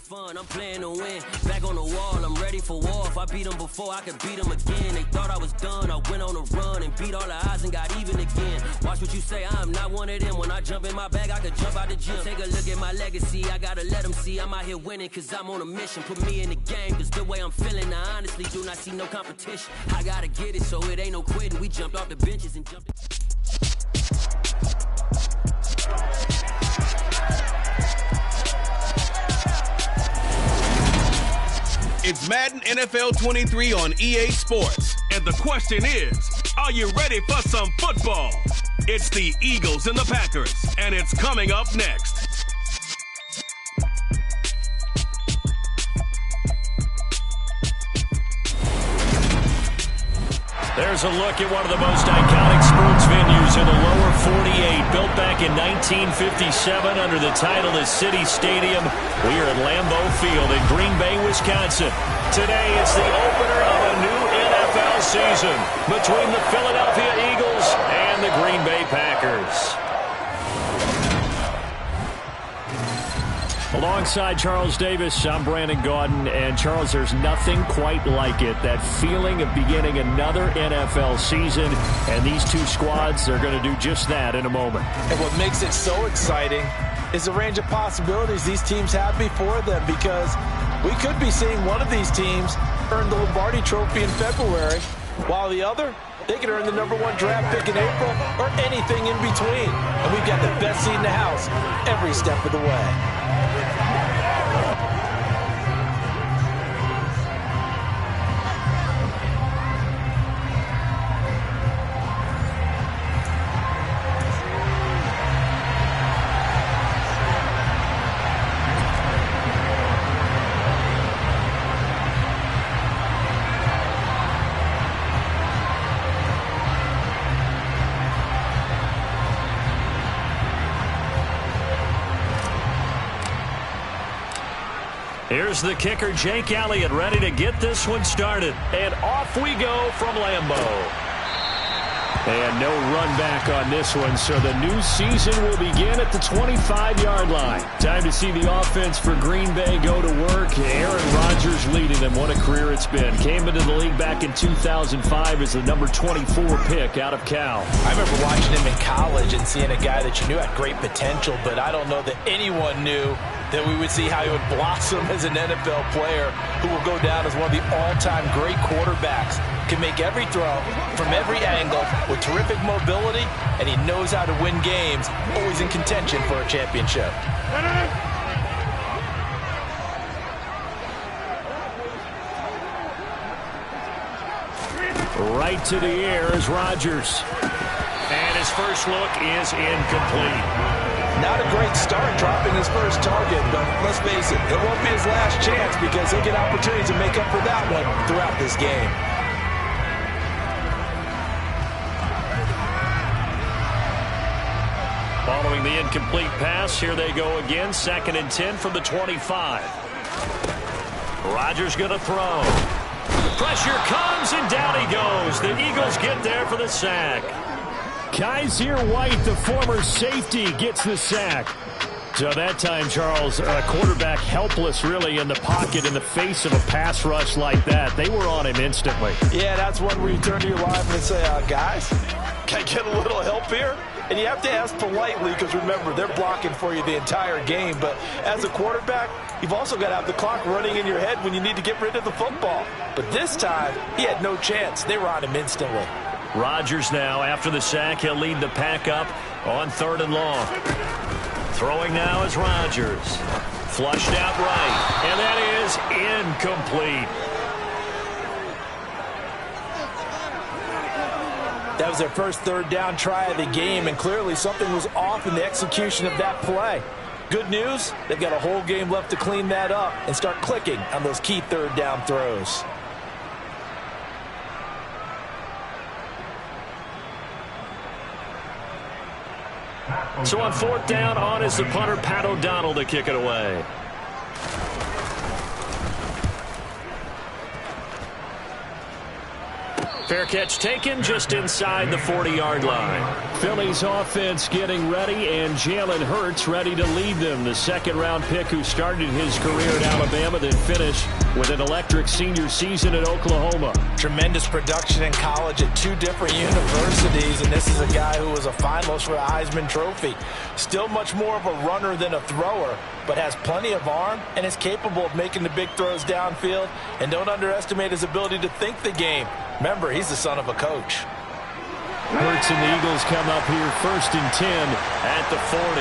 fun, I'm playing to win. Back on the wall, I'm ready for war. If I beat them before, I could beat them again. They thought I was done, I went on a run and beat all the odds and got even again. Watch what you say, I'm not one of them. When I jump in my bag, I could jump out the gym. Take a look at my legacy, I gotta let them see I'm out here winning, cause I'm on a mission. Put me in the game, cause the way I'm feeling, I honestly do not see no competition. I gotta get it, so it ain't no quitting. We jumped off the benches and jumped. It's Madden NFL 23 on EA Sports. And the question is, are you ready for some football? It's the Eagles and the Packers, and it's coming up next. There's a look at one of the most iconic sports venues in the lower 48. Built back in 1957 under the title of City Stadium. We are at Lambeau Field in Green Bay, Wisconsin. Today it's the opener of a new NFL season between the Philadelphia Eagles and the Green Bay Packers. Alongside Charles Davis, I'm Brandon Gaudin. And Charles, there's nothing quite like it. That feeling of beginning another NFL season. And these two squads are going to do just that in a moment. And what makes it so exciting is the range of possibilities these teams have before them, because we could be seeing one of these teams earn the Lombardi Trophy in February, while the other, they could earn the #1 draft pick in April or anything in between. And we've got the best seat in the house every step of the way. Here's the kicker, Jake Elliott, ready to get this one started. And off we go from Lambeau. And no run back on this one, so the new season will begin at the 25-yard line. Time to see the offense for Green Bay go to work. Aaron Rodgers leading them. What a career it's been. Came into the league back in 2005 as the number 24 pick out of Cal. I remember watching him in college and seeing a guy that you knew had great potential, but I don't know that anyone knew that we would see how he would blossom as an NFL player who will go down as one of the all-time great quarterbacks. Can make every throw from every angle with terrific mobility, and he knows how to win games, always in contention for a championship. Right to the air is Rodgers. And his first look is incomplete. Not a great start dropping his first target, but let's face it, it won't be his last chance because he'll get opportunities to make up for that one throughout this game. Following the incomplete pass, here they go again. 2nd and 10 from the 25. Rodgers going to throw. Pressure comes, and down he goes. The Eagles get there for the sack. Kaiser White, the former safety, gets the sack. So that time, Charles, a quarterback helpless really in the pocket in the face of a pass rush like that. They were on him instantly. Yeah, that's one where you turn to your lineman and say, guys, can I get a little help here? And you have to ask politely because, remember, they're blocking for you the entire game. But as a quarterback, you've also got to have the clock running in your head when you need to get rid of the football. But this time, he had no chance. They were on him instantly. Rodgers now, after the sack, he'll lead the pack up on 3rd and long. Throwing now is Rodgers. Flushed out right, and that is incomplete. That was their first 3rd down try of the game, and clearly something was off in the execution of that play. Good news, they've got a whole game left to clean that up and start clicking on those key 3rd down throws. So on 4th down, on is the punter, Pat O'Donnell, to kick it away. Fair catch taken just inside the 40-yard line. Philly's offense getting ready, and Jalen Hurts ready to lead them. The second-round pick who started his career at Alabama, then finished with an electric senior season at Oklahoma. Tremendous production in college at 2 different universities, and this is a guy who was a finalist for the Heisman Trophy. Still much more of a runner than a thrower, but has plenty of arm and is capable of making the big throws downfield. And don't underestimate his ability to think the game. Remember, he's the son of a coach. Hurts and the Eagles come up here 1st and 10 at the 40.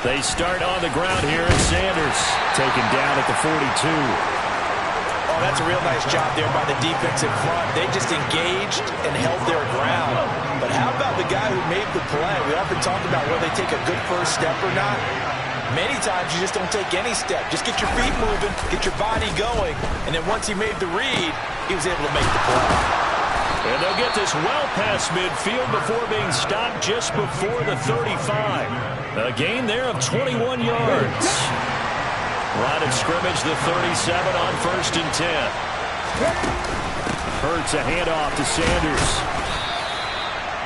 They start on the ground here, and Sanders taken down at the 42. Oh, that's a real nice job there by the defensive front. They just engaged and held their ground. But how about the guy who made the play? We often talk about whether they take a good first step or not. Many times you just don't take any step. Just get your feet moving, get your body going, and then once he made the read, he was able to make the play. And they'll get this well past midfield before being stopped just before the 35. A gain there of 21 yards. Line of scrimmage, the 37 on 1st and 10. Hurts a handoff to Sanders.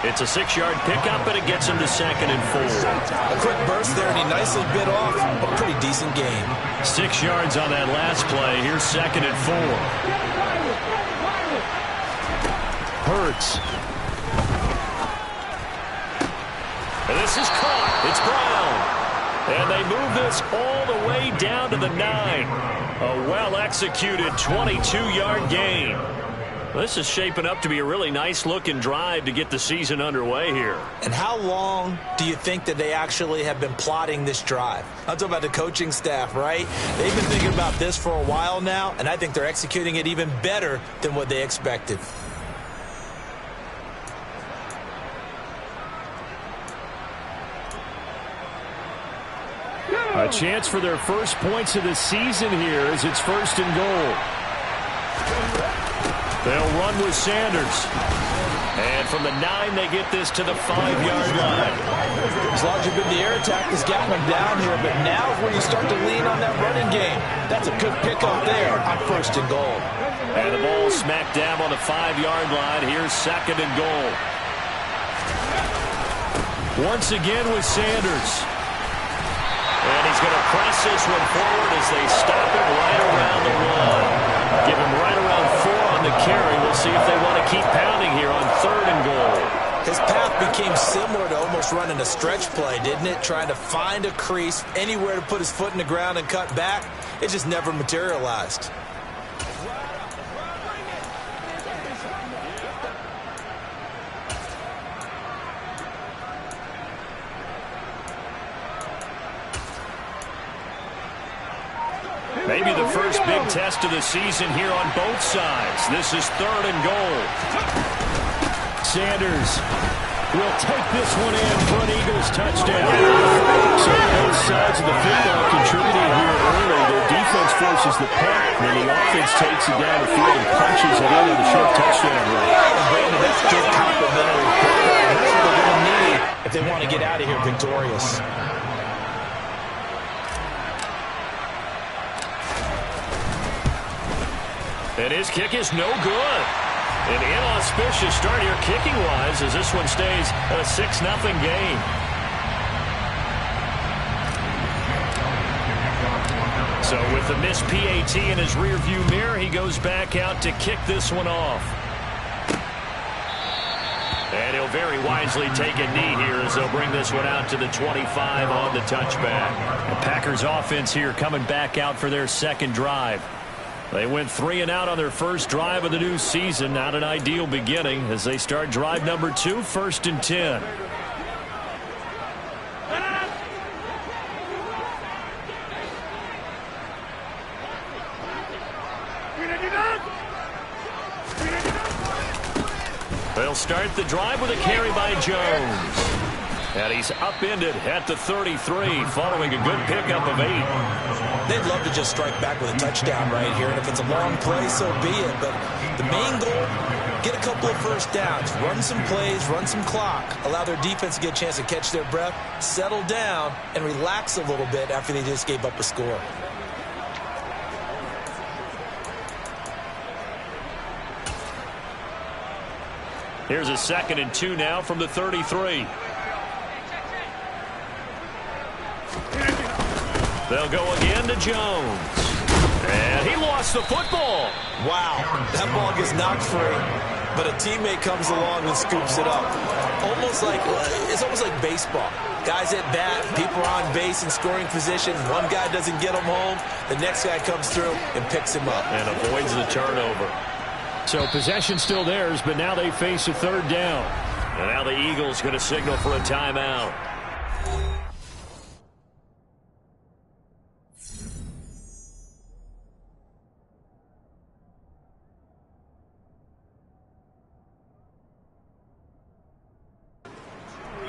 It's a 6-yard pickup, and it gets him to 2nd and 4. A quick burst there, and he nicely bit off a pretty decent gain. 6 yards on that last play. Here's 2nd and 4. Hurts. And this is caught. It's Brown. And they move this all the way down to the 9. A well-executed 22-yard gain. This is shaping up to be a really nice-looking drive to get the season underway here. And how long do you think that they actually have been plotting this drive? I'm talking about the coaching staff, right? They've been thinking about this for a while now, and I think they're executing it even better than what they expected. A chance for their first points of the season here as it's 1st and goal. They'll run with Sanders. And from the 9, they get this to the 5-yard line. As long as you've been the air attack that's gotten them down here, but now is where you start to lean on that running game. That's a good pickup there on 1st and goal. And the ball smacked down on the 5-yard line. Here's 2nd and goal. Once again with Sanders. And he's going to press this one forward as they stop it right around the 1. Give him right around 4 on the carry. We'll see if they want to keep pounding here on 3rd and goal. His path became similar to almost running a stretch play, didn't it? Trying to find a crease, anywhere to put his foot in the ground and cut back. It just never materialized. Maybe the first big test of the season here on both sides. This is 3rd and goal. Sanders will take this one in for an Eagles touchdown. So both sides of the football contributing here early. Their defense forces the punt, and the offense takes it down the field and punches it in on the short touchdown run. Brandon, that's good complimentary football. That's what they're going to need if they want to get out of here victorious. And his kick is no good. An inauspicious start here kicking-wise as this one stays a 6-0 game. So with the missed PAT in his rearview mirror, he goes back out to kick this one off. And he'll very wisely take a knee here as they'll bring this one out to the 25 on the touchback. The Packers offense here coming back out for their second drive. They went 3 and out on their first drive of the new season. Not an ideal beginning as they start drive number 2, 1st and 10. They'll start the drive with a carry by Jones. And he's upended at the 33 following a good pickup of 8. They'd love to just strike back with a touchdown right here. And if it's a long play, so be it. But the main goal, get a couple of first downs, run some plays, run some clock, allow their defense to get a chance to catch their breath, settle down, and relax a little bit after they just gave up a score. Here's a 2nd and 2 now from the 33. They'll go again to Jones. And he lost the football. Wow, that ball gets knocked free, but a teammate comes along and scoops it up. It's almost like baseball. Guys at bat, people are on base in scoring position. One guy doesn't get him home. The next guy comes through and picks him up. And avoids the turnover. So possession still theirs, but now they face a 3rd down. And now the Eagles going to signal for a timeout.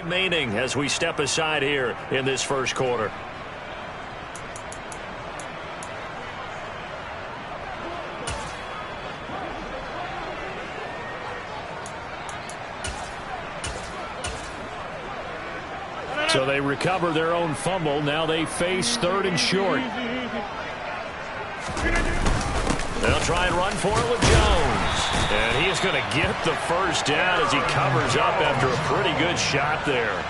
Remaining as we step aside here in this first quarter. So they recover their own fumble. Now they face 3rd and short. They'll try and run for it with Jones. And he is going to get the first down as he covers up after a pretty good shot there.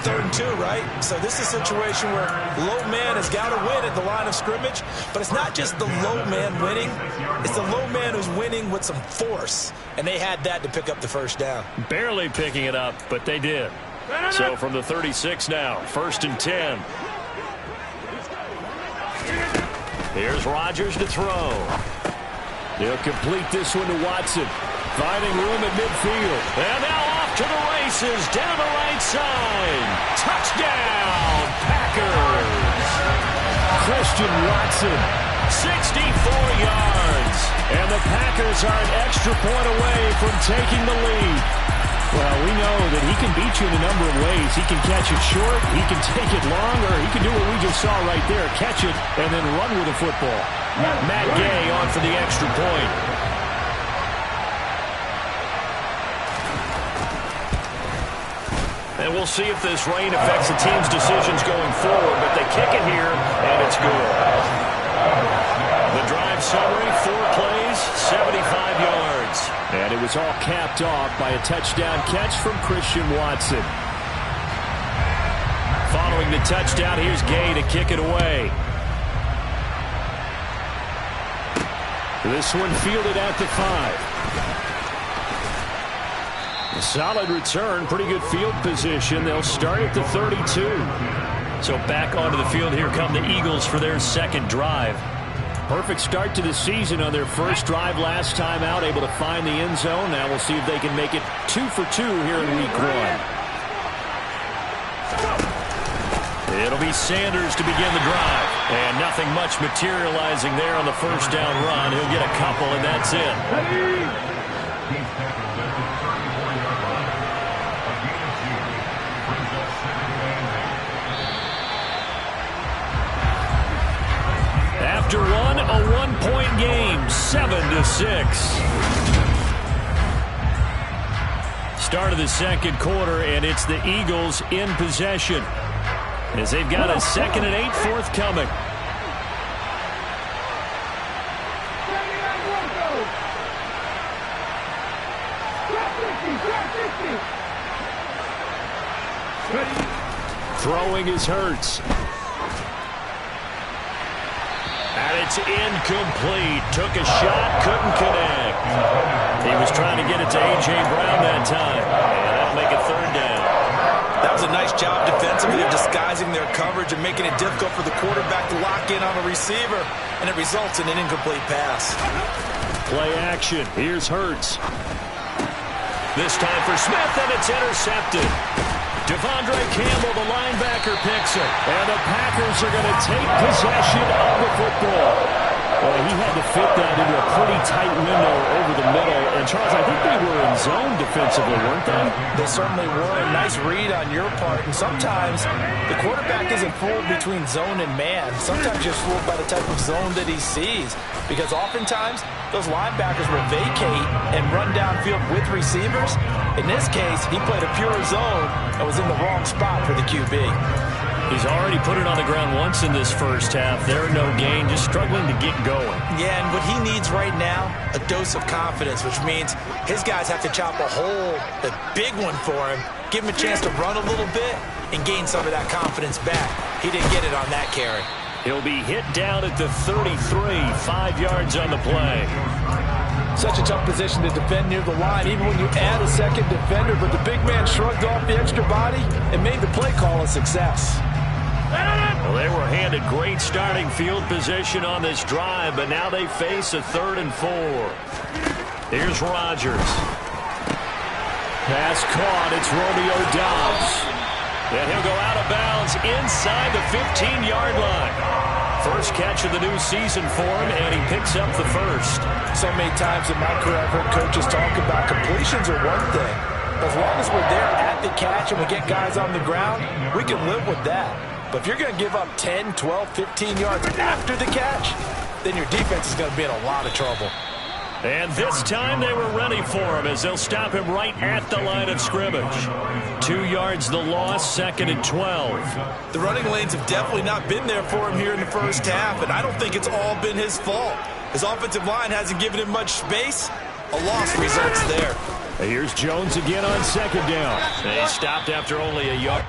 3rd and 2, right? So this is a situation where low man has got to win at the line of scrimmage. But it's not just the low man winning. It's the low man who's winning with some force. And they had that to pick up the first down. Barely picking it up, but they did. So from the 36 now, 1st and 10. Here's Rodgers to throw. He'll complete this one to Watson. Finding room at midfield. And now off to the races down the right side. Touchdown, Packers. Christian Watson, 64 yards. And the Packers are an extra point away from taking the lead. Well, we know that he can beat you in a number of ways. He can catch it short, he can take it long, or he can do what we just saw right there, catch it and then run with the football. Matt Gay on for the extra point. And we'll see if this rain affects the team's decisions going forward, but they kick it here, and it's good. The drive summary, 4 plays, 75 yards. And it was all capped off by a touchdown catch from Christian Watson. Following the touchdown, here's Gay to kick it away. This one fielded at the 5. A solid return, pretty good field position. They'll start at the 32. So back onto the field, here come the Eagles for their 2nd drive. Perfect start to the season on their first drive last time out, able to find the end zone. Now we'll see if they can make it 2 for 2 here in week 1. It'll be Sanders to begin the drive. And nothing much materializing there on the first down run. He'll get a couple, and that's it. After one, a 1-point game, 7-6. Start of the 2nd quarter, and it's the Eagles in possession as they've got a 2nd and 8 forthcoming. Throwing is Hurts. And it's incomplete. Took a shot, couldn't connect. He was trying to get it to A.J. Brown that time. And that'll make it 3rd down. That was a nice job defensively of disguising their coverage and making it difficult for the quarterback to lock in on the receiver. And it results in an incomplete pass. Play action. Here's Hurts. This time for Smith, and it's intercepted. Devondre Campbell, the linebacker, picks it. And the Packers are going to take possession of the football. Well, he had to fit that into a pretty tight window over the middle. And, Charles, I think they were in zone defensively, weren't they? They certainly were. A nice read on your part. And sometimes the quarterback isn't fooled between zone and man. Sometimes you're fooled by the type of zone that he sees. Because oftentimes, those linebackers will vacate and run downfield with receivers. In this case, he played a pure zone and was in the wrong spot for the QB. He's already put it on the ground once in this first half. There, no gain, just struggling to get going. Yeah, and what he needs right now, a dose of confidence, which means his guys have to chop a hole, a big one for him, give him a chance to run a little bit, and gain some of that confidence back. He didn't get it on that carry. He'll be hit down at the 33, 5 yards on the play. Such a tough position to defend near the line, even when you add a second defender, but the big man shrugged off the extra body and made the play call a success. Well, they were handed great starting field position on this drive, but now they face a 3rd and 4. Here's Rodgers. Pass caught. It's Romeo Doubs. And he'll go out of bounds inside the 15-yard line. First catch of the new season for him, and he picks up the first. So many times in my career I've heard coaches talk about completions are one thing. As long as we're there at the catch and we get guys on the ground, we can live with that. But if you're going to give up 10, 12, 15 yards after the catch, then your defense is going to be in a lot of trouble. And this time they were ready for him as they'll stop him right at the line of scrimmage. 2 yards the loss, 2nd and 12. The running lanes have definitely not been there for him here in the first half, and I don't think it's all been his fault. His offensive line hasn't given him much space. A loss results there. Here's Jones again on 2nd down. They stopped after only a yard.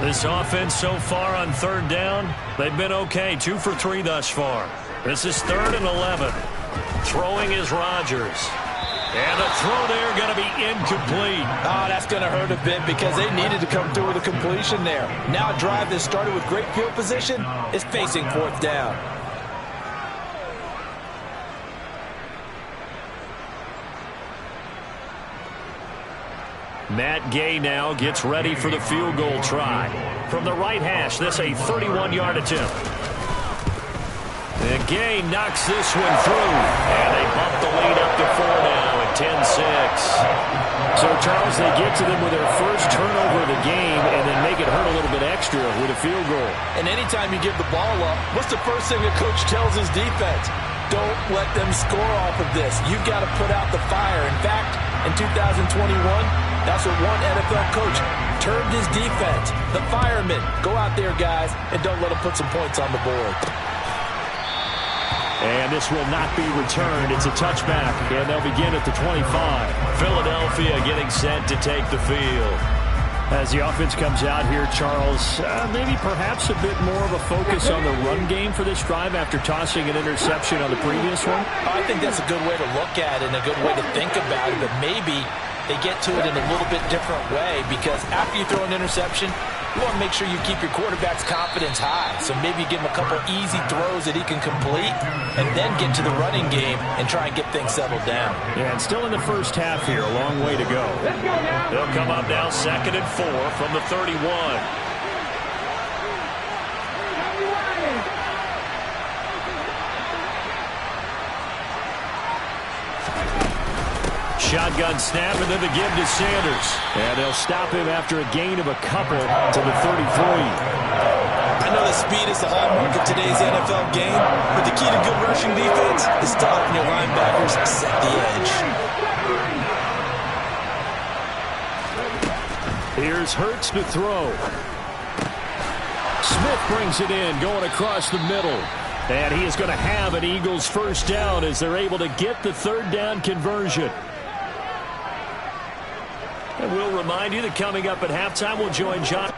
This offense so far on third down, they've been okay. 2 for 3 thus far. This is 3rd and 11. Throwing is Rodgers. And the throw there going to be incomplete. Oh, that's going to hurt a bit because they needed to come through with a completion there. Now a drive that started with great field position is facing 4th down. Matt Gay now gets ready for the field goal try. From the right hash, this a 31-yard attempt. And Gay knocks this one through. And they bump the lead up to 4 now at 10-6. So, Charles, they get to them with their first turnover of the game and then make it hurt a little bit extra with a field goal. And anytime you give the ball up, what's the first thing the coach tells his defense? Don't let them score off of this. You've got to put out the fire. In fact, in 2021, that's what one NFL coach termed his defense. The firemen. Go out there, guys, and don't let them put some points on the board. And this will not be returned. It's a touchback, and they'll begin at the 25. Philadelphia getting set to take the field. As the offense comes out here, Charles, maybe perhaps a bit more of a focus on the run game for this drive after tossing an interception on the previous one? I think that's a good way to look at it and a good way to think about it, but maybe they get to it in a little bit different way because after you throw an interception, you want to make sure you keep your quarterback's confidence high. So maybe give him a couple easy throws that he can complete and then get to the running game and try and get things settled down. Yeah, and still in the first half here. A long way to go. They'll come up now 2nd and 4 from the 31. Shotgun snap, and then the give to Sanders. And they'll stop him after a gain of a couple to the 33. I know that speed is the hallmark of today's NFL game, but the key to good rushing defense is to helping your linebackers set the edge. Here's Hurts to throw. Smith brings it in, going across the middle. And he is going to have an Eagles first down as they're able to get the 3rd down conversion. And we'll remind you that coming up at halftime, we'll join John.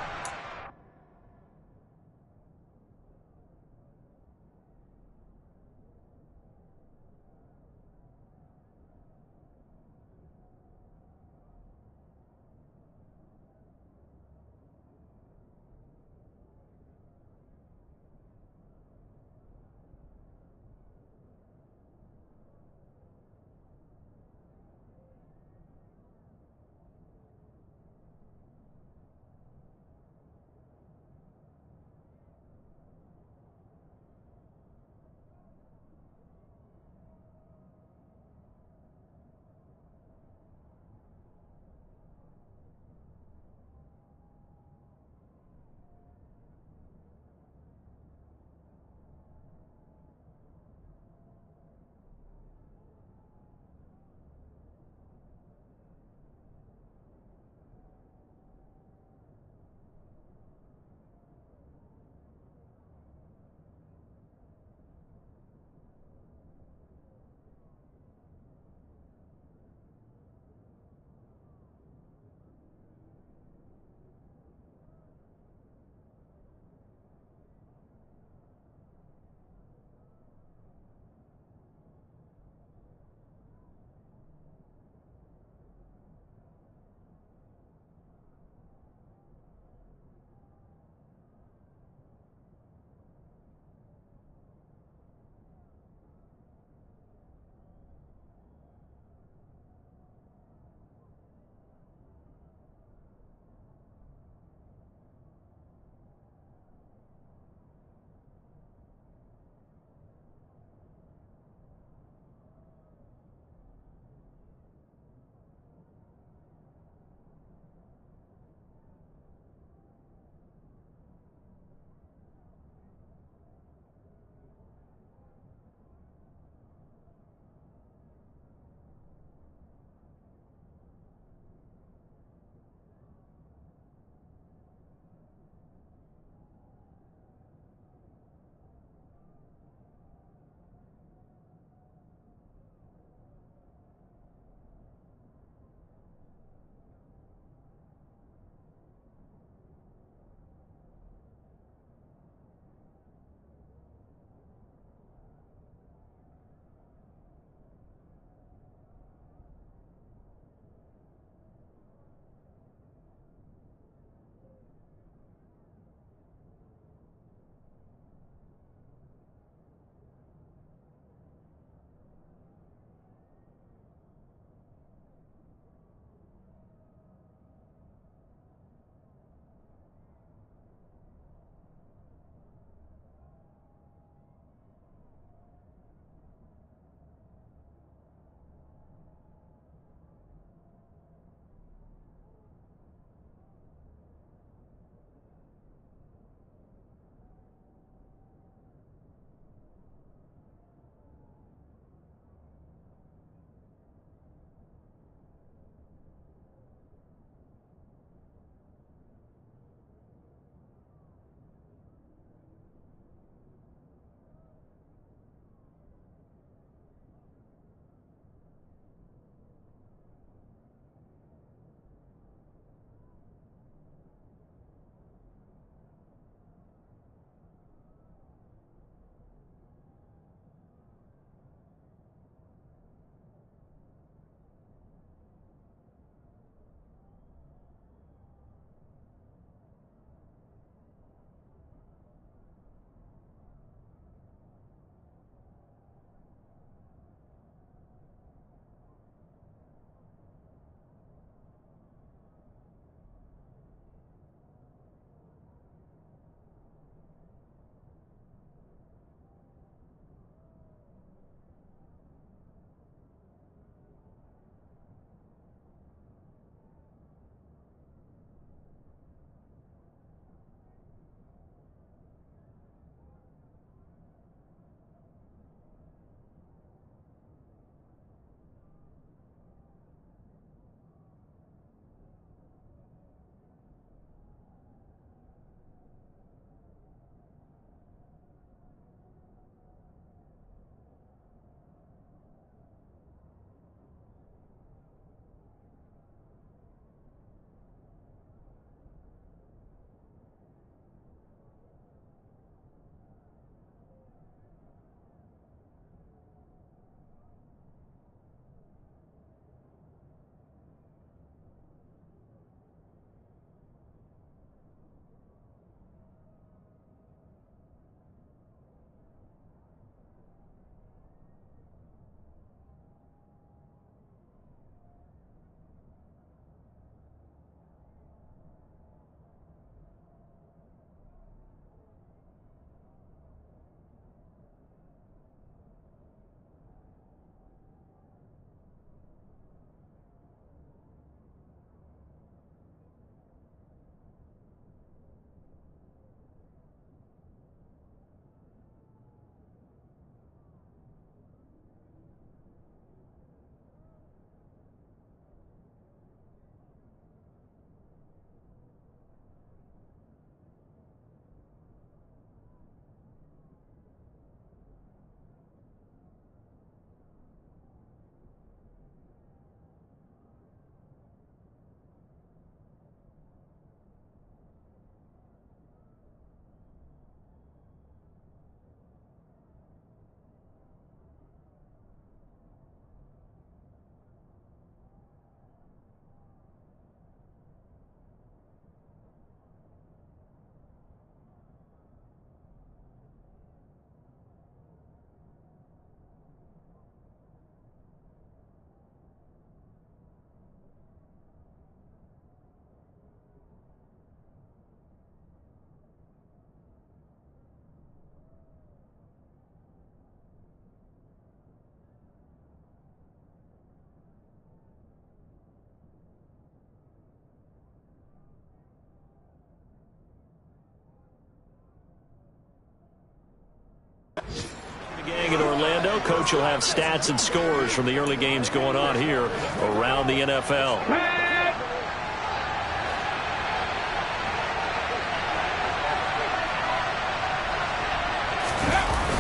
Gang in Orlando. Coach will have stats and scores from the early games going on here around the NFL.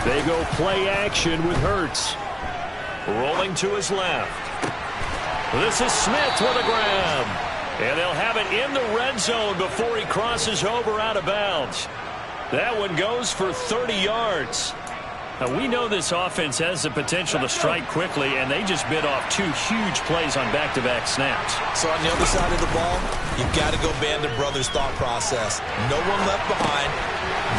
They go play action with Hurts. Rolling to his left. This is Smith with a grab. And they'll have it in the red zone before he crosses over out of bounds. That one goes for 30 yards. Now, we know this offense has the potential to strike quickly, and they just bit off 2 huge plays on back-to-back snaps. So on the other side of the ball, you've got to go Band of Brothers thought process. No one left behind,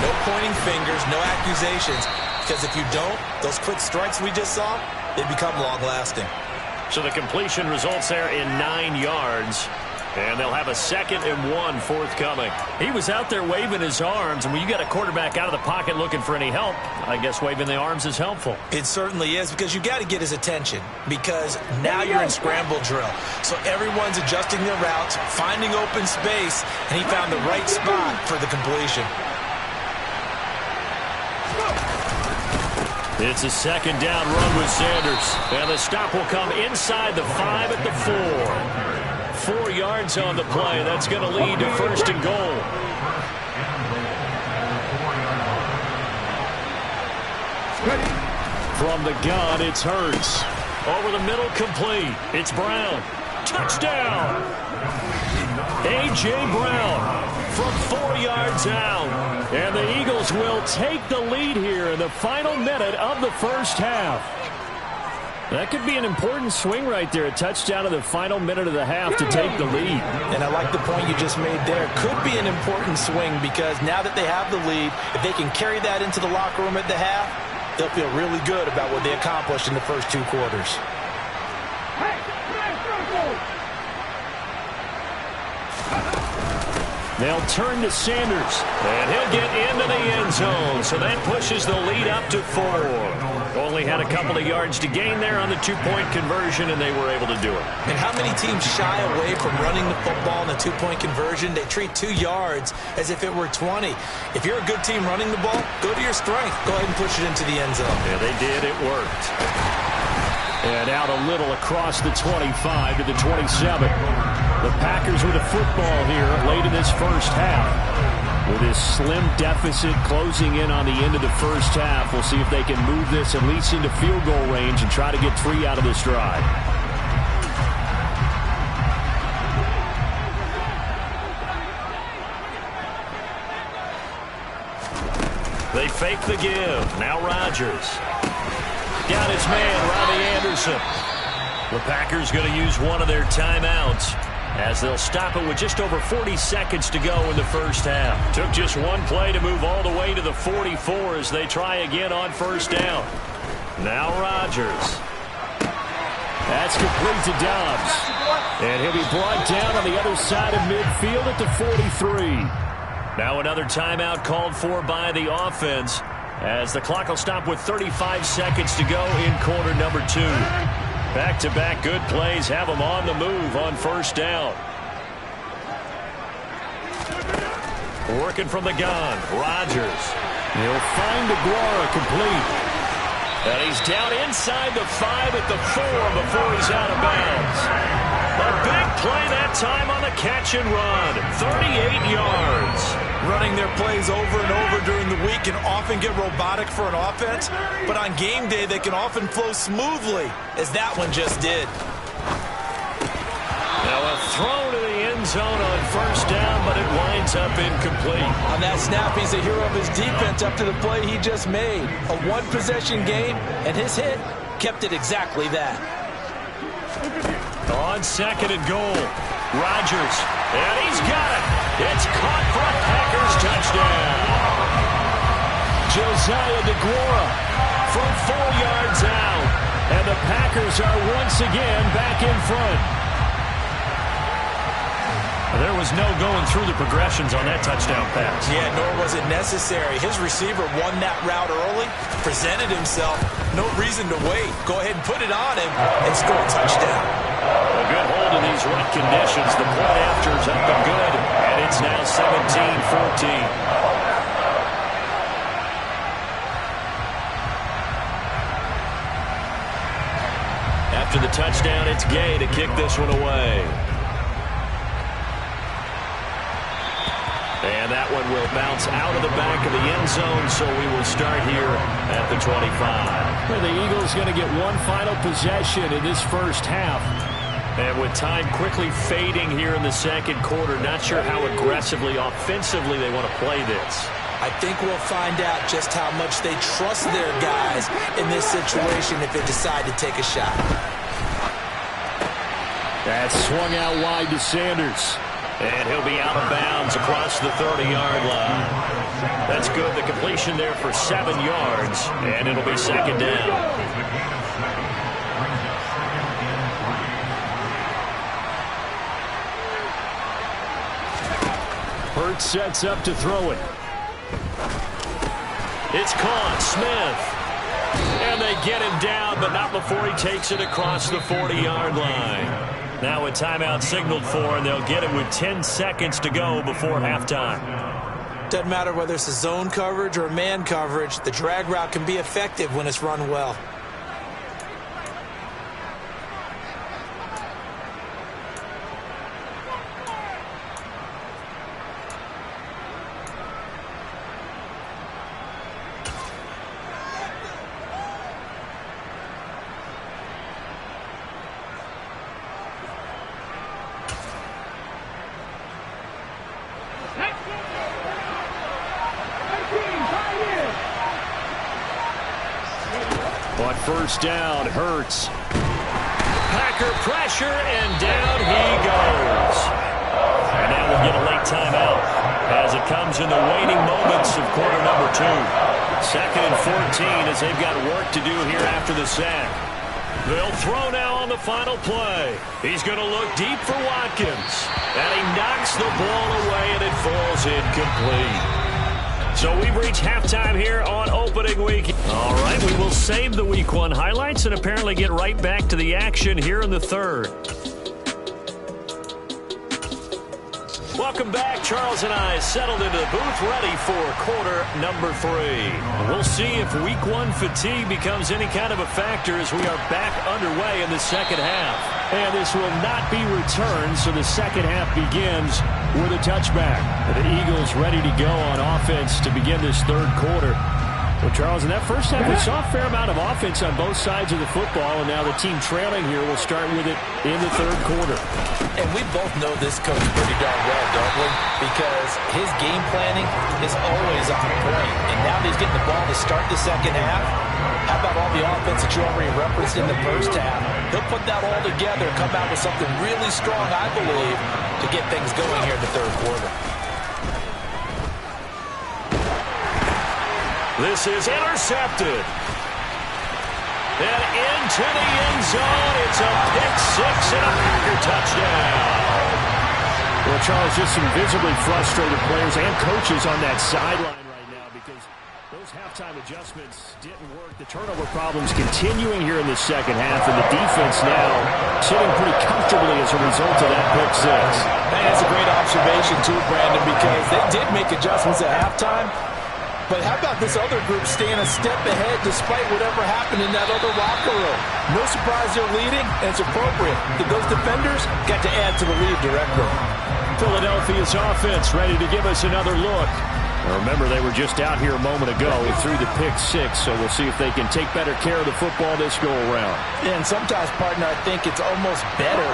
no pointing fingers, no accusations, because if you don't, those quick strikes we just saw, they become long-lasting. So the completion results there in 9 yards. And they'll have a 2nd and 1 forthcoming. He was out there waving his arms, and when you got a quarterback out of the pocket looking for any help, I guess waving the arms is helpful. It certainly is, because you got to get his attention, because now you're in scramble drill. So everyone's adjusting their routes, finding open space, and he found the right spot for the completion. It's a 2nd down run with Sanders. And the stop will come inside the 5 at the 4. 4 yards on the play. That's going to lead to 1st and goal. From the gun, it's Hurts. Over the middle, complete. It's Brown. Touchdown! A.J. Brown from 4 yards out. And the Eagles will take the lead here in the final minute of the first half. That could be an important swing right there. A touchdown in the final minute of the half to take the lead. And I like the point you just made there. Could be an important swing because now that they have the lead, if they can carry that into the locker room at the half, they'll feel really good about what they accomplished in the first 2 quarters. They'll turn to Sanders, and he'll get into the end zone. So that pushes the lead up to 4. Only had a couple of yards to gain there on the 2-point conversion, and they were able to do it. And how many teams shy away from running the football in the 2-point conversion? They treat 2 yards as if it were 20. If you're a good team running the ball, go to your strength. Go ahead and push it into the end zone. Yeah, they did. It worked. And out a little across the 25 to the 27. The Packers with a football here late in this first half. With this slim deficit closing in on the end of the first half, we'll see if they can move this at least into field goal range and try to get 3 out of this drive. They fake the give. Now Rodgers. Got his man, Robbie Anderson. The Packers going to use one of their timeouts as they'll stop it with just over 40 seconds to go in the first half. Took just one play to move all the way to the 44 as they try again on first down. Now Rodgers. That's complete to Dobbs. And he'll be brought down on the other side of midfield at the 43. Now another timeout called for by the offense as the clock will stop with 35 seconds to go in quarter number 2. Back-to-back good plays have them on the move on first down. Working from the gun, Rodgers. He'll find DeGuara complete. And he's down inside the 5 at the 4 before he's out of bounds. A big play that time on the catch and run. 38 yards. Running their plays over and over during the week can often get robotic for an offense, but on game day they can often flow smoothly, as that one just did. Now a throw to the end zone on first down, but it winds up incomplete. On that snap, he's a hero of his defense up to the play he just made. A one-possession game, and his hit kept it exactly that. On 2nd and goal, Rodgers, and he's got it. It's caught for a Packers touchdown. Josiah DeGuara from 4 yards out, and the Packers are once again back in front. There was no going through the progressions on that touchdown pass. Yeah, nor was it necessary. His receiver won that route early, presented himself. No reason to wait. Go ahead and put it on him and score a touchdown. A good hold in these wet conditions. The point after is up and good, and it's now 17-14. touchdown. It's Gay to kick this one away. And that one will bounce out of the back of the end zone, so we will start here at the 25. Well, the Eagles going to get one final possession in this first half. And with time quickly fading here in the second quarter, not sure how aggressively, offensively they want to play this. I think we'll find out just how much they trust their guys in this situation if they decide to take a shot. That's swung out wide to Sanders. And he'll be out of bounds across the 30-yard line. That's good. The completion there for 7 yards, and it'll be second down. Hurts sets up to throw it. It's caught. Smith. And they get him down, but not before he takes it across the 40-yard line. Now a timeout signaled for, and they'll get it with 10 seconds to go before halftime. Doesn't matter whether it's a zone coverage or man coverage, the drag route can be effective when it's run well. On first down, Hurts. Packer pressure, and down he goes. And now we'll get a late timeout as it comes in the waning moments of quarter number 2. Second and 14 as they've got work to do here after the sack. They'll throw now on the final play. He's going to look deep for Watkins. And he knocks the ball away, and it falls incomplete. So we've reached halftime here on opening week. All right, we will save the Week 1 highlights and apparently get right back to the action here in the third. Welcome back. Charles and I settled into the booth ready for quarter number 3. We'll see if Week 1 fatigue becomes any kind of a factor as we are back underway in the second half. And this will not be returned, so the second half begins with a touchback. The Eagles ready to go on offense to begin this third quarter. Well, Charles, in that first half, we saw a fair amount of offense on both sides of the football, and now the team trailing here will start with it in the third quarter. And we both know this coach pretty darn well, don't we? Because his game planning is always on point. And now that he's getting the ball to start the second half, how about all the offense that you already referenced in the first half? He'll put that all together and come out with something really strong, I believe, to get things going here in the third quarter. This is intercepted. And into the end zone. It's a pick-6 and a Packer touchdown. Well, Charles, just some visibly frustrated players and coaches on that sideline right now because those halftime adjustments didn't work. The turnover problems continuing here in the second half, and the defense now sitting pretty comfortably as a result of that pick-6. That's a great observation, too, Brandon, because they did make adjustments at halftime. But how about this other group staying a step ahead despite whatever happened in that other locker room? No surprise they're leading, and it's appropriate that those defenders got to add to the lead directly. Philadelphia's offense ready to give us another look. Now remember, they were just out here a moment ago through the pick-6, so we'll see if they can take better care of the football this go-around. And sometimes, partner, I think it's almost better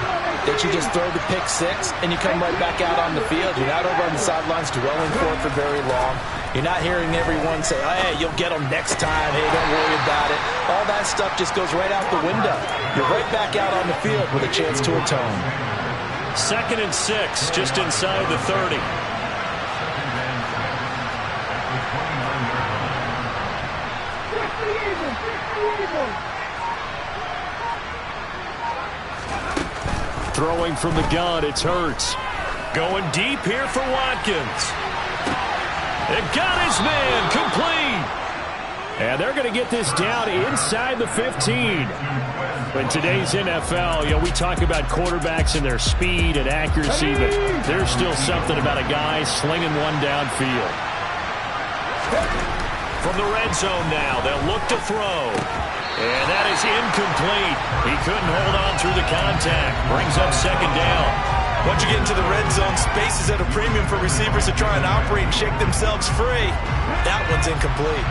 that you just throw the pick-6 and you come right back out on the field. You're not over on the sidelines dwelling for very long. You're not hearing everyone say, oh, hey, you'll get them next time. Hey, don't worry about it. All that stuff just goes right out the window. You're right back out on the field with a chance to atone. 2nd and 6, just inside the 30. Throwing from the gun, it's Hurts. Going deep here for Watkins. It got his man complete. And they're going to get this down inside the 15. In today's NFL, we talk about quarterbacks and their speed and accuracy, but there's still something about a guy slinging one downfield. From the red zone now, they'll look to throw. And that is incomplete. He couldn't hold on through the contact. Brings up second down. Once you get into the red zone, space is at a premium for receivers to try and operate and shake themselves free. That one's incomplete.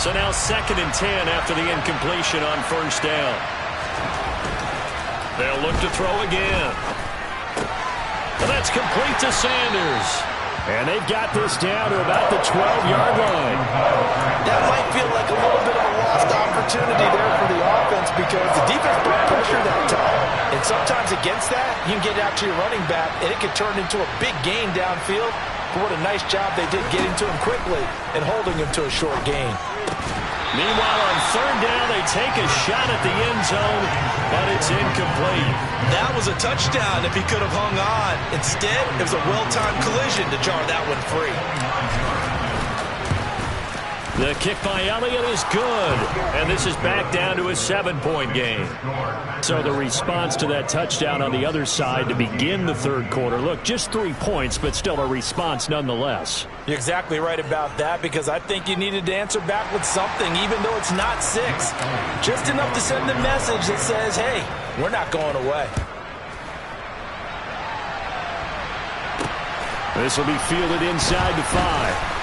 So now 2nd and 10 after the incompletion on first down. They'll look to throw again. And that's complete to Sanders. And they've got this down to about the 12-yard line. That might feel like a little bit of a lost opportunity there for the offense because the defense put pressure that time. And sometimes against that, you can get out to your running back, and it can turn into a big gain downfield. But what a nice job they did getting to him quickly and holding him to a short gain. Meanwhile, on third down, they take a shot at the end zone, but it's incomplete. That was a touchdown if he could have hung on. Instead, it was a well-timed collision to jar that one free. The kick by Elliott is good, and this is back down to a 7-point game. So the response to that touchdown on the other side to begin the third quarter. Look, just 3 points, but still a response nonetheless. You're exactly right about that because I think you needed to answer back with something, even though it's not 6. Just enough to send the message that says, hey, we're not going away. This will be fielded inside the 5.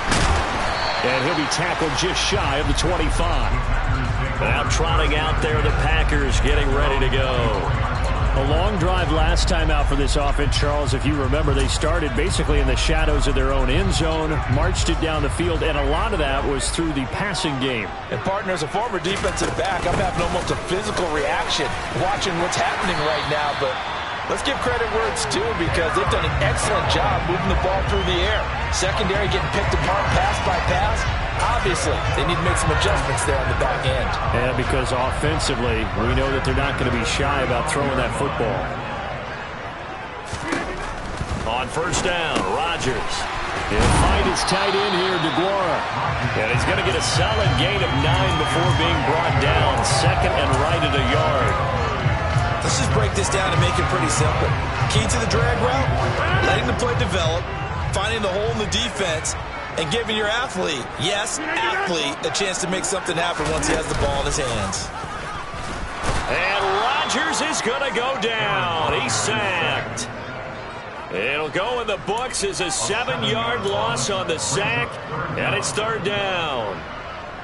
And he'll be tackled just shy of the 25. Now trotting out there, the Packers getting ready to go. A long drive last time out for this offense, Charles. If you remember, they started basically in the shadows of their own end zone, marched it down the field, and a lot of that was through the passing game. And, partner, as a former defensive back, I'm having almost a physical reaction watching what's happening right now. But let's give credit where it's due because they've done an excellent job moving the ball through the air. Secondary getting picked apart pass by pass. Obviously, they need to make some adjustments there on the back end. Yeah, because offensively, we know that they're not going to be shy about throwing that football. On first down, Rodgers. He'll find his tight end here, DeGuara. And he's going to get a solid gain of 9 before being brought down. 2nd and right at a yard. Let's just break this down and make it pretty simple. Key to the drag route, letting the play develop, finding the hole in the defense, and giving your athlete, yes, athlete, a chance to make something happen once he has the ball in his hands. And Rodgers is going to go down. He's sacked. It'll go in the books as a 7-yard loss on the sack, and it's third down.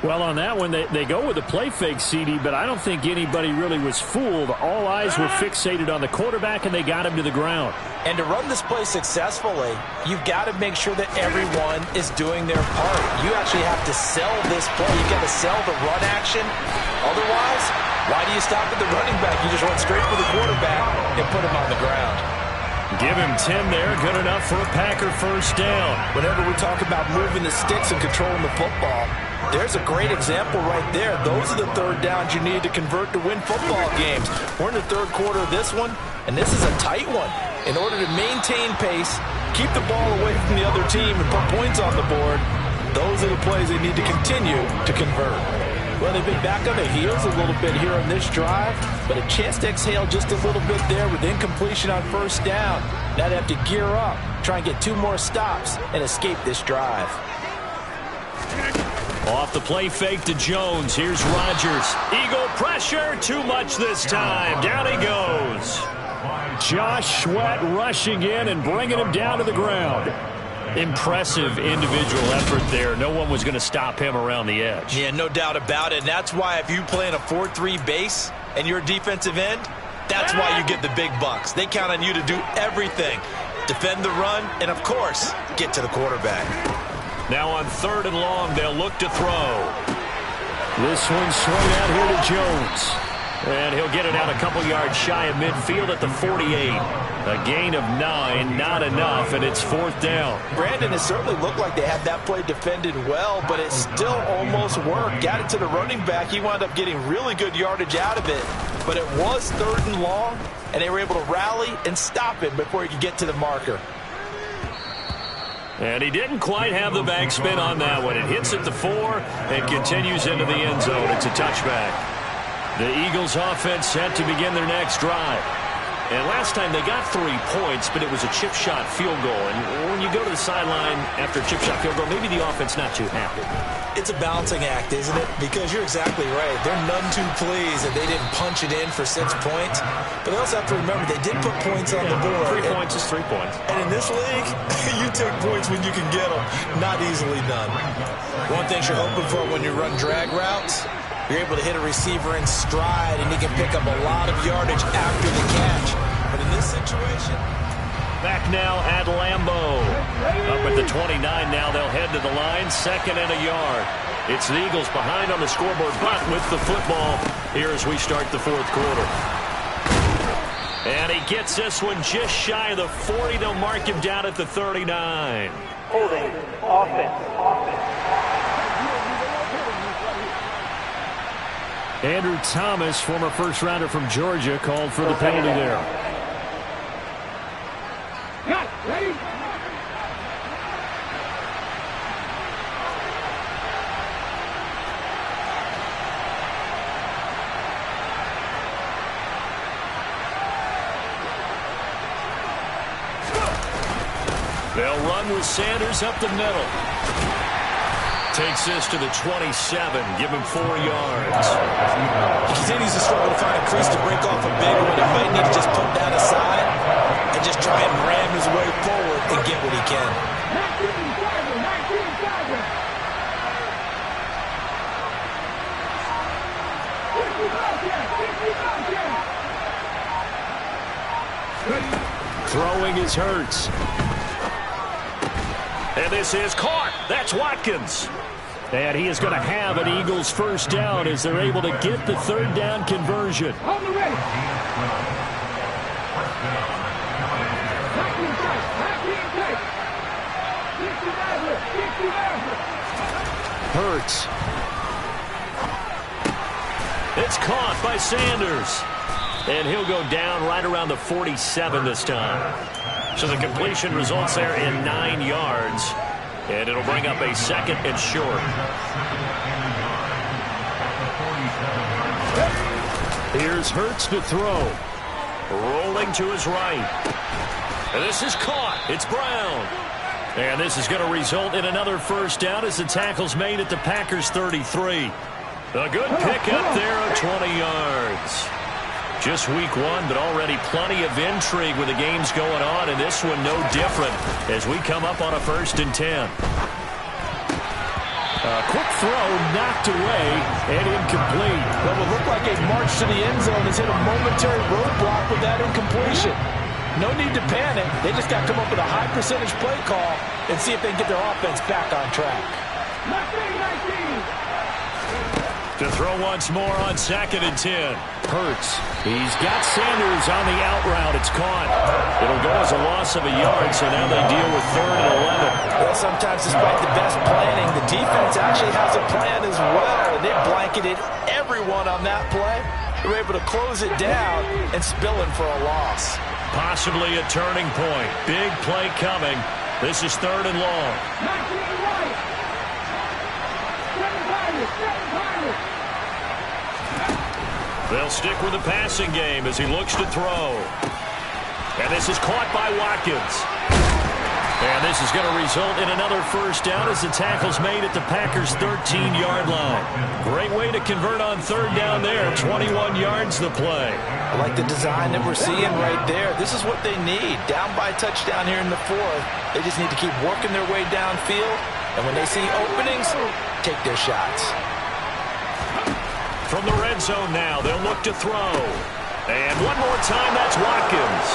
Well, on that one, they go with a play fake, CD, but I don't think anybody really was fooled. All eyes were fixated on the quarterback, and they got him to the ground. And to run this play successfully, you've got to make sure that everyone is doing their part. You actually have to sell this play. You've got to sell the run action. Otherwise, why do you stop at the running back? You just run straight for the quarterback and put him on the ground. Give him 10 there. Good enough for a Packer first down. Whenever we talk about moving the sticks and controlling the football, there's a great example right there. Those are the third downs you need to convert to win football games. We're in the third quarter of this one, and this is a tight one. In order to maintain pace, keep the ball away from the other team, and put points on the board, those are the plays they need to continue to convert. Well, they've been back on their heels a little bit here on this drive, but a chance to exhale just a little bit there with incompletion on first down. Now they have to gear up, try and get 2 more stops, and escape this drive. Off the play fake to Jones. Here's Rodgers. Eagle pressure. Too much this time. Down he goes. Josh Sweat rushing in and bringing him down to the ground. Impressive individual effort there. No one was going to stop him around the edge. Yeah, no doubt about it. And that's why if you play in a 4-3 base and you're a defensive end, that's why you get the big bucks. They count on you to do everything. Defend the run and, of course, get to the quarterback. Now on 3rd and long, they'll look to throw. This one's swung out here to Jones. And he'll get it out a couple yards shy of midfield at the 48. A gain of 9, not enough, and it's 4th down. Brandon, it certainly looked like they had that play defended well, but it still almost worked. Got it to the running back. He wound up getting really good yardage out of it. But it was 3rd and long, and they were able to rally and stop it before he could get to the marker. And he didn't quite have the backspin on that one. It hits at the 4 and continues into the end zone. It's a touchback. The Eagles offense set to begin their next drive. And last time they got 3 points, but it was a chip shot field goal. And when you go to the sideline after a chip shot field goal, maybe the offense not too happy. It's a balancing act, isn't it? Because you're exactly right. They're none too pleased that they didn't punch it in for 6 points. But they also have to remember they did put points on the board. 3 points is 3 points. And in this league, you take points when you can get them. Not easily done. One thing you're hoping for when you run drag routes, you're able to hit a receiver in stride, and he can pick up a lot of yardage after the catch. But in this situation... Back now at Lambeau. Up at the 29 now. They'll head to the line. 2nd and a yard. It's the Eagles behind on the scoreboard, but with the football here as we start the 4th quarter. And he gets this one just shy of the 40. They'll mark him down at the 39. Holding. Offense. Andrew Thomas, former first-rounder from Georgia, called for the penalty there. Ready? They'll run with Sanders up the middle. Takes this to the 27. Give him 4 yards. He continues to struggle to find a crease to break off a big one. He might need to just put that aside and just try and ram his way forward and get what he can. Throwing is Hurts. And this is caught. That's Watkins. And he is going to have an Eagles first down as they're able to get the 3rd down conversion. On the ready. Hurts. It's caught by Sanders. And he'll go down right around the 47 this time. So the completion results there in 9 yards. And it'll bring up a 2nd and short. Here's Hurts to throw. Rolling to his right. And this is caught. It's Brown. And this is going to result in another first down as the tackle's made at the Packers' 33. A good pickup there of 20 yards. Just week 1, but already plenty of intrigue with the games going on, and this one no different as we come up on a 1st and 10. A quick throw knocked away and incomplete. What would look like a march to the end zone has hit a momentary roadblock with that incompletion. No need to panic. They just got to come up with a high percentage play call and see if they can get their offense back on track. 19. To throw once more on 2nd and 10. Hurts. He's got Sanders on the out route. It's caught. It'll go as a loss of a yard, so now they deal with 3rd and 11. Well, sometimes despite the best planning, the defense actually has a plan as well, and they blanketed everyone on that play. They were able to close it down and spilling for a loss. Possibly a turning point. Big play coming. This is 3rd and long. 19 right. 7 They'll stick with the passing game as he looks to throw. And this is caught by Watkins. And this is going to result in another first down as the tackle's made at the Packers' 13-yard line. Great way to convert on 3rd down there. 21 yards the play. I like the design that we're seeing right there. This is what they need. Down by a touchdown here in the 4th. They just need to keep working their way downfield. And when they see openings, take their shots. From the red zone now, they'll look to throw. And one more time, that's Watkins.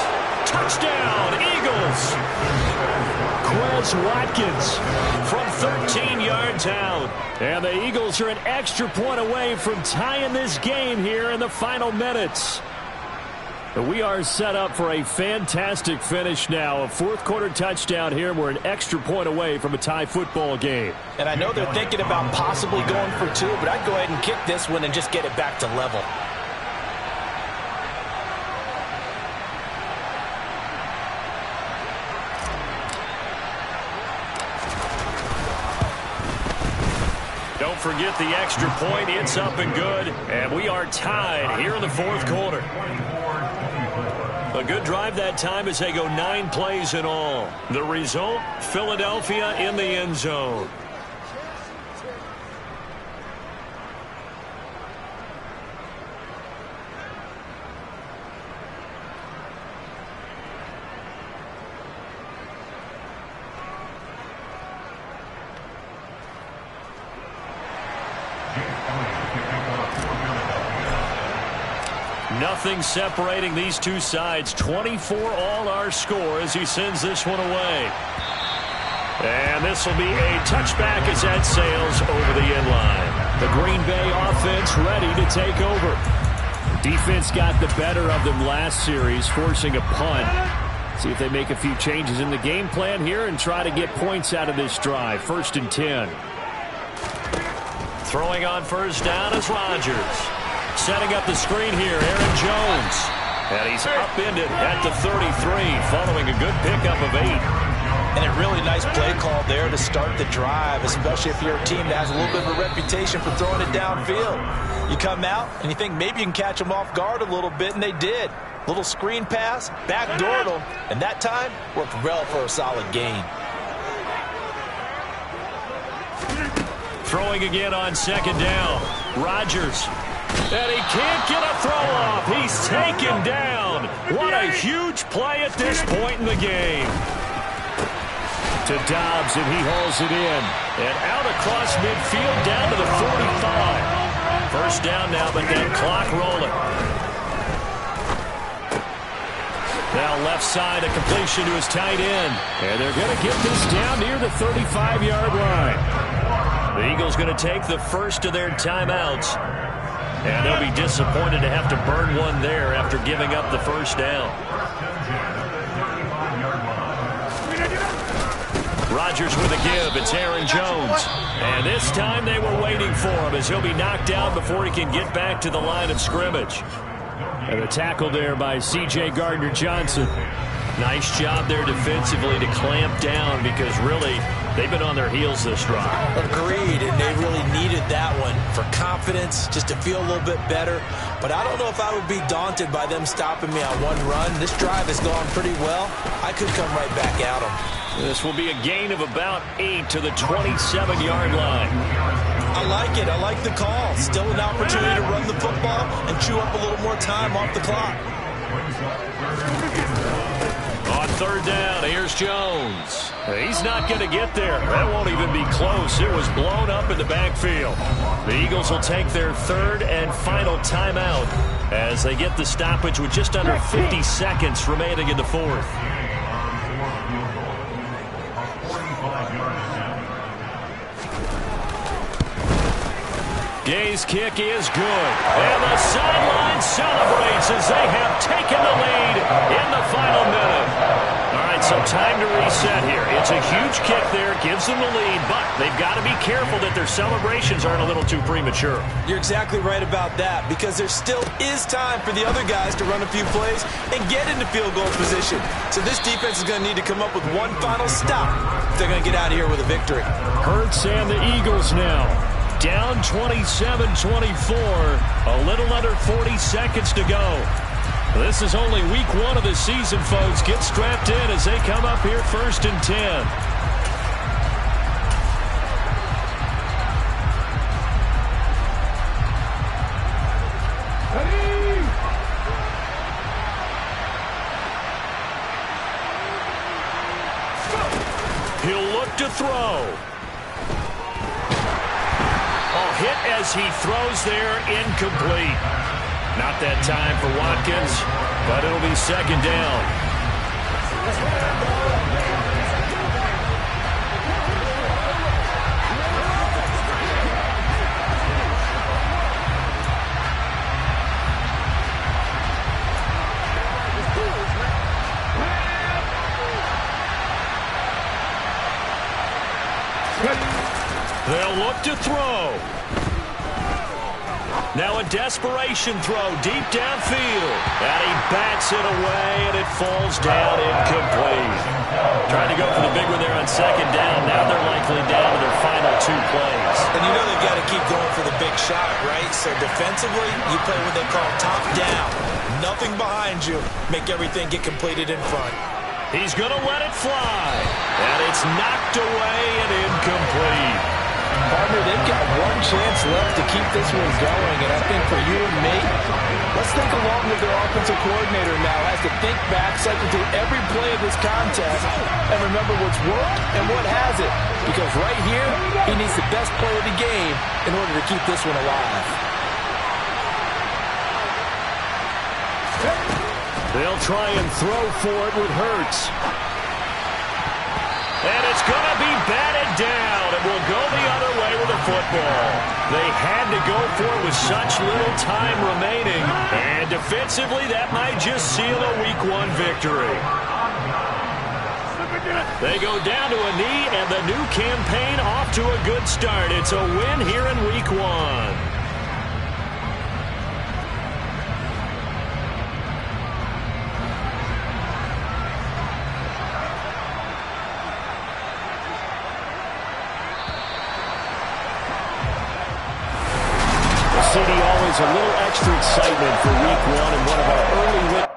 Touchdown, Eagles. Quez Watkins from 13 yards out. And the Eagles are an extra point away from tying this game here in the final minutes. We are set up for a fantastic finish now. A 4th quarter touchdown here. We're an extra point away from a tie football game. And I know they're thinking about possibly going for 2, but I'd go ahead and kick this one and just get it back to level. Don't forget the extra point. It's up and good. And we are tied here in the 4th quarter. A good drive that time as they go 9 plays in all. The result, Philadelphia in the end zone. Nothing separating these two sides. 24 all our score as he sends this one away. And this will be a touchback as that sails over the end line. The Green Bay offense ready to take over. Defense got the better of them last series, forcing a punt. See if they make a few changes in the game plan here and try to get points out of this drive. 1st and 10. Throwing on first down is Rodgers. Setting up the screen here, Aaron Jones. And he's upended at the 33, following a good pickup of 8. And a really nice play call there to start the drive, especially if you're a team that has a little bit of a reputation for throwing it downfield. You come out and you think maybe you can catch them off guard a little bit, and they did. Little screen pass, backdoored them, and that time worked well for a solid gain. Throwing again on 2nd down. Rodgers. And he can't get a throw off. He's taken down. What a huge play at this point in the game. To Dobbs, and he hauls it in. And out across midfield down to the 45. First down now, but that clock rolling. Now left side, a completion to his tight end. And they're going to get this down near the 35-yard line. The Eagles going to take the first of their timeouts. And they'll be disappointed to have to burn one there after giving up the first down. Rodgers with a give. It's Aaron Jones. And this time they were waiting for him as he'll be knocked down before he can get back to the line of scrimmage. And a tackle there by C.J. Gardner-Johnson. Nice job there defensively to clamp down because really they've been on their heels this drive. Agreed, and they really needed that one for confidence, just to feel a little bit better. But I don't know if I would be daunted by them stopping me on one run. This drive has gone pretty well. I could come right back at them. This will be a gain of about 8 to the 27-yard line. I like it. I like the call. Still an opportunity to run the football and chew up a little more time off the clock. On 3rd down, here's Jones. He's not going to get there. That won't even be close. It was blown up in the backfield. The Eagles will take their 3rd and final timeout as they get the stoppage with just under 50 seconds remaining in the 4th. Gay's kick is good. And the sideline celebrates as they have taken the lead in the final minute. All right, so time to reset here. It's a huge kick there, gives them the lead, but they've got to be careful that their celebrations aren't a little too premature. You're exactly right about that, because there still is time for the other guys to run a few plays and get into field goal position. So this defense is going to need to come up with one final stop if they're going to get out of here with a victory. Hurts and the Eagles now. Down 27-24, a little under 40 seconds to go. This is only week 1 of the season, folks. Get strapped in as they come up here 1st and 10. He'll look to throw. Hit as he throws there, incomplete. Not that time for Watkins, but it'll be 2nd down. They'll look to throw. Now a desperation throw deep downfield. And he bats it away, and it falls down incomplete. Trying to go for the big one there on 2nd down. Now they're likely down to their final 2 plays. And you know they've got to keep going for the big shot, right? So defensively, you play what they call top down. Nothing behind you. Make everything get completed in front. He's going to let it fly. And it's knocked away and incomplete. Partner, they've got one chance left to keep this one going, and I think for you and me, let's think along with their offensive coordinator now as to think back, cycle through every play of this contest, and remember what's worked and what hasn't, because right here, he needs the best play of the game in order to keep this one alive. They'll try and throw for it with Hurts. And it's going to be batted down. It will go the other way with the football. They had to go for it with such little time remaining. And defensively, that might just seal a Week 1 victory. They go down to a knee, and the new campaign off to a good start. It's a win here in Week 1. CD, always a little extra excitement for Week 1 and one of our early wins.